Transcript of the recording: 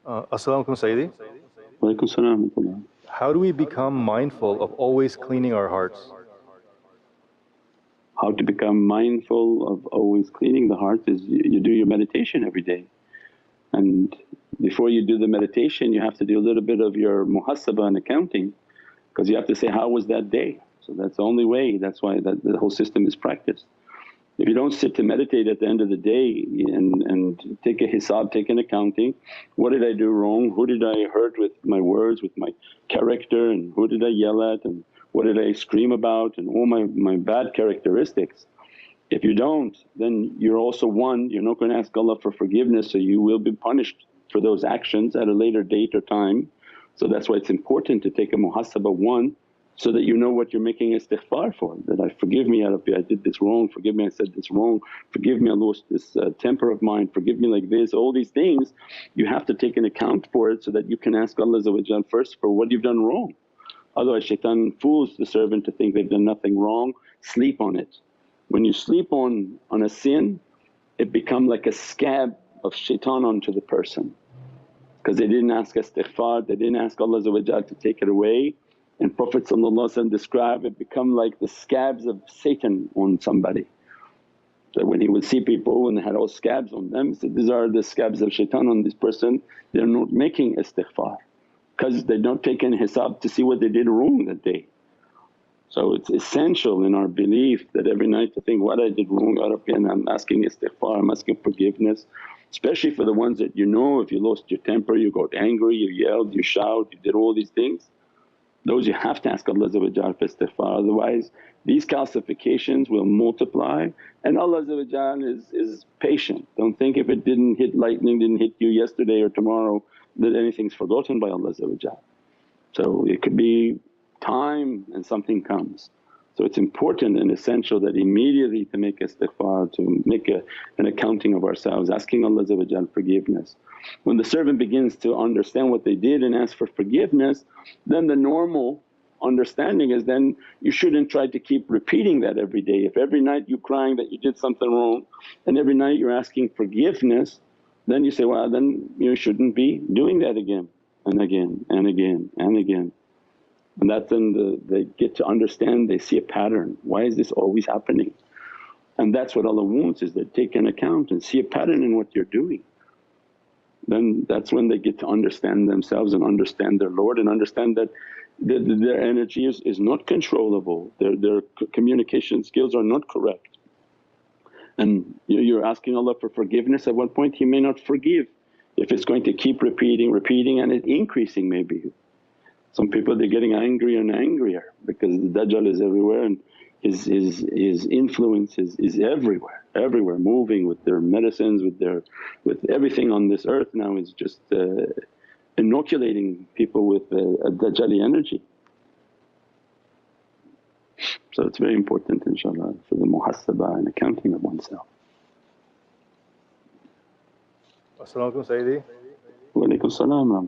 As-salamu alaykum Sayyidi. Walaikum salam. How do we become mindful of always cleaning our hearts? How to become mindful of always cleaning the heart is you do your meditation every day. And before you do the meditation you have to do a little bit of your muhasabah and accounting, because you have to say, how was that day? So that's the only way, that's why the whole system is practiced. If you don't sit to meditate at the end of the day and take a hisab, take an accounting, what did I do wrong, who did I hurt with my words, with my character, and who did I yell at, and what did I scream about, and all my bad characteristics. If you don't, then you're also one, you're not going to ask Allah for forgiveness, so you will be punished for those actions at a later date or time. So that's why it's important to take a muhasabah one, so that you know what you're making istighfar for, that I forgive me Ya Rabbi, I did this wrong, forgive me I said this wrong, forgive me I lost this temper of mine, forgive me like this. All these things you have to take an account for it so that you can ask Allah first for what you've done wrong. Otherwise shaitan fools the servant to think they've done nothing wrong, sleep on it. When you sleep on a sin, it become like a scab of shaitan onto the person, because they didn't ask istighfar, they didn't ask Allah to take it away. And Prophet described it become like the scabs of Satan on somebody. That when he would see people and they had all scabs on them, he said, these are the scabs of shaitan on this person, they're not making istighfar because they don't take in hisab to see what they did wrong that day. So it's essential in our belief that every night to think, what I did wrong Ya Rabbi, and I'm asking istighfar, I'm asking forgiveness. Especially for the ones that you know, if you lost your temper, you got angry, you yelled, you shout, you did all these things. Those you have to ask Allah for istighfar, otherwise these calcifications will multiply. And Allah is patient. Don't think if it didn't hit lightning, didn't hit you yesterday or tomorrow that anything's forgotten by Allah. So it could be time and something comes. So it's important and essential that immediately to make istighfar, to make an accounting of ourselves, asking Allah forgiveness. When the servant begins to understand what they did and ask for forgiveness, then the normal understanding is then you shouldn't try to keep repeating that every day. If every night you're crying that you did something wrong and every night you're asking forgiveness, then you say, well then you shouldn't be doing that again and again and again and again. And that's then they get to understand, they see a pattern, why is this always happening? And that's what Allah wants, is that take an account and see a pattern in what you're doing. Then that's when they get to understand themselves and understand their Lord and understand that their energy is not controllable, their communication skills are not correct. And you're asking Allah for forgiveness, at one point He may not forgive if it's going to keep repeating and it's increasing maybe. Some people they're getting angrier and angrier because the Dajjal is everywhere and his influence is everywhere, moving with their medicines, with everything on this earth now is just inoculating people with a Dajjali energy. So it's very important inshaAllah for the muhasabah and accounting of oneself. As-salamu alaykum Sayyidi. Wa alaikum salam.